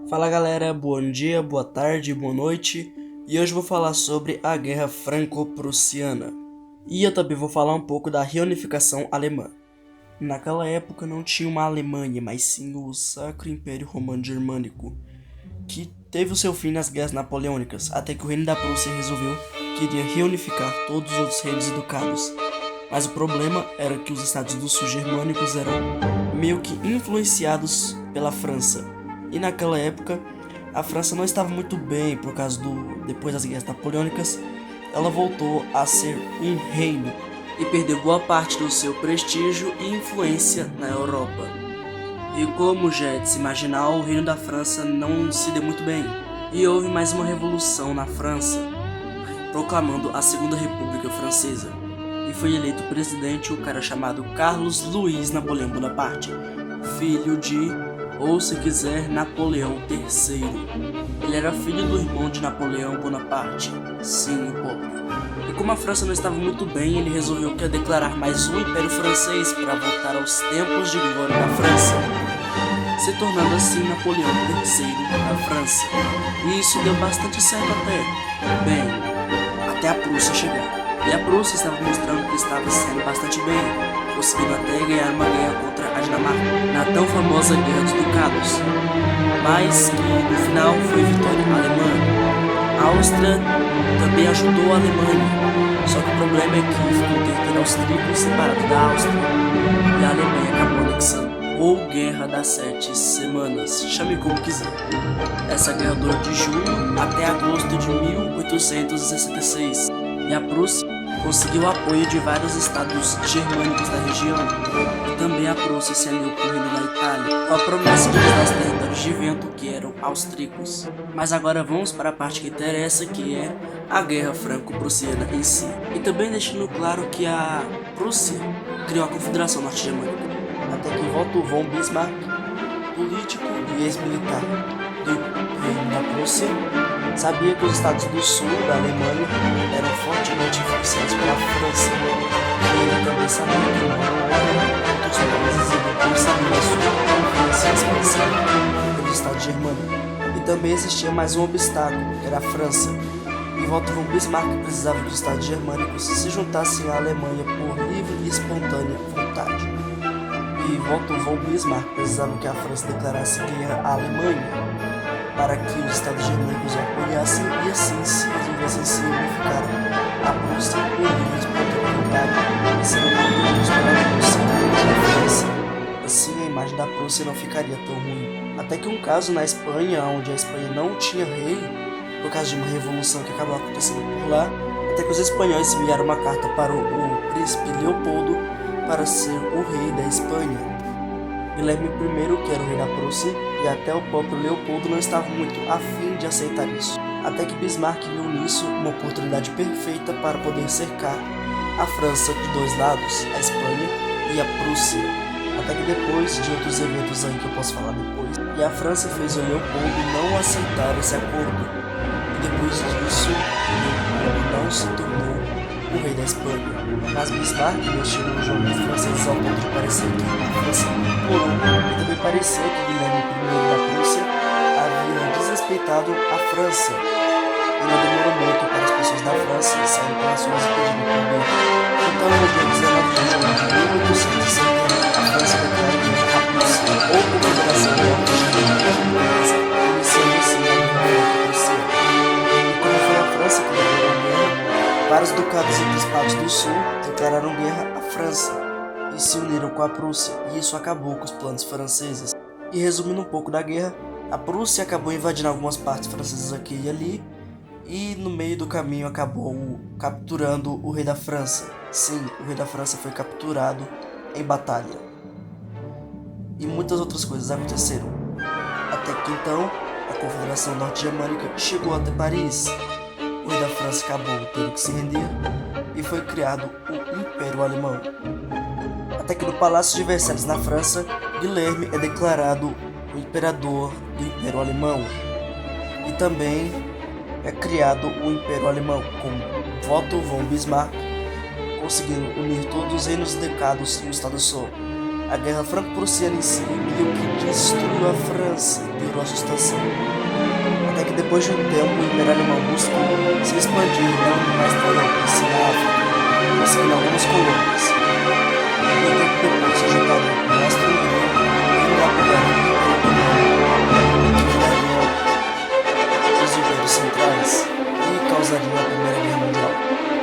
Fala galera, bom dia, boa tarde, boa noite. E hoje vou falar sobre a Guerra Franco-Prussiana. E eu também vou falar um pouco da reunificação alemã. Naquela época não tinha uma Alemanha, mas sim o Sacro Império Romano Germânico, que teve o seu fim nas guerras napoleônicas, até que o reino da Prússia resolveu que iria reunificar todos os outros reinos e ducados. Mas o problema era que os estados do sul germânicos eram meio que influenciados pela França. E naquela época, a França não estava muito bem por causa depois das guerras napoleônicas, ela voltou a ser um reino e perdeu boa parte do seu prestígio e influência na Europa. E como já é de se imaginar, o reino da França não se deu muito bem. E houve mais uma revolução na França, proclamando a Segunda República Francesa. E foi eleito presidente o cara chamado Carlos Luiz Napoleão Bonaparte, filho de, ou se quiser, Napoleão III. Ele era filho do irmão de Napoleão Bonaparte, sim, o pobre. E como a França não estava muito bem, ele resolveu que ia declarar mais um Império Francês para voltar aos tempos de glória da França, se tornando assim Napoleão III da França. E isso deu bastante certo até a Prússia chegar. E a Prússia estava mostrando que estava sendo bastante bem, conseguindo até ganhar uma guerra contra a Dinamarca, na tão famosa Guerra dos Ducados, mas que no final foi vitória alemã. A Áustria também ajudou a Alemanha, só que o problema é que ficou um território austríaco separado da Áustria, e a Alemanha acabou anexando, ou Guerra das 7 Semanas, chame como quiser. Essa guerra durou de junho até agosto de 1866, e a Prússia conseguiu o apoio de vários estados germânicos da região, e também a Prússia se aliou com o reino da Itália, com a promessa de usar os territórios de vento que eram austríacos. Mas agora vamos para a parte que interessa, que é a Guerra Franco-Prussiana em si. E também deixando claro que a Prússia criou a Confederação Norte-Germânica, até que Otto von Bismarck, político e ex-militar do reino da Prússia, sabia que os estados do sul da Alemanha eram fortemente influenciados pela França. E ele também sabia que não houve outros países e não sabia sua influência expansiva pelos estados germânicos. E também existia mais um obstáculo, que era a França. E Otto von Bismarck precisava que os estados germânicos se juntassem à Alemanha por livre e espontânea vontade. E Otto von Bismarck precisava que a França declarasse guerra à Alemanha, para que os estados germânicos o apoiassem e assim se resolvessem se unificar a Prússia por livre e espontânea vontade, e sendo oportunos para a Prússia e a França. Assim a imagem da Prússia não ficaria tão ruim. Até que um caso na Espanha, onde a Espanha não tinha rei, por causa de uma revolução que acabou acontecendo por lá, até que os espanhóis enviaram uma carta para o príncipe Leopoldo para ser o rei da Espanha. Guilherme I, que era o rei da Prússia, e até o próprio Leopoldo não estavam muito afim de aceitar isso. Até que Bismarck viu nisso uma oportunidade perfeita para poder cercar a França de dois lados, a Espanha e a Prússia. Até que depois de outros eventos aí que eu posso falar depois, e a França fez o Leopoldo não aceitar esse acordo. E depois disso, Leopoldo não se tornou o rei da Espanha. Mas Bismarck mexeu no jogo dos franceses ao ponto de parecer que a França implorou, e também parecia que Guilherme I da Prússia havia desrespeitado a França. E não demorou muito para as pessoas da França saírem pelas ruas e pedirem poder. Então, no dia 19 de junho de 1870, a França declarou guerra à Prússia, ou Confederação Norte-Germânica, iniciando assim a Guerra Franco-Prussiana. E como foi a França que declarou guerra, vários ducados e principados do sul declararam guerra à França e se uniram com a Prússia, e isso acabou com os planos franceses. E resumindo um pouco da guerra, a Prússia acabou invadindo algumas partes francesas aqui e ali, e no meio do caminho acabou capturando o rei da França. Sim, o rei da França foi capturado em batalha. E muitas outras coisas aconteceram. Até que então, a Confederação Norte-Germânica chegou até Paris. O rei da França acabou tendo que se render e foi criado o Império Alemão. Até que no Palácio de Versalhes, na França, Guilherme é declarado o imperador do Império Alemão. E também é criado o Império Alemão, com Otto von Bismarck conseguindo unir todos os reinos e ducados em um estado só. A guerra franco-prussiana em si meio que destruiu a França e piorou a sua situação. Até que depois de um tempo o Império Alemão Russo se expandiu não mais na Europa, sim na África, conseguindo algumas colônias. E um tempo depois se juntaram com a Áustria-Hungria e o apoiaram o Império Otomano, os impérios centrais, e causariam a Primeira Guerra Mundial.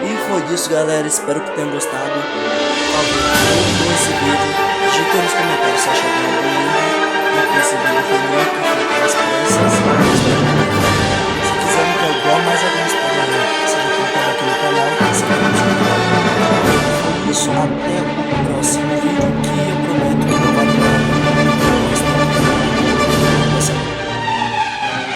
E foi disso, galera, espero que tenham gostado. Por favor, curtam esse vídeo, digitem nos comentários se acharam algum erro, porque esse vídeo foi muito feito nas pressas. Se quiserem que eu dou mais algumas palavras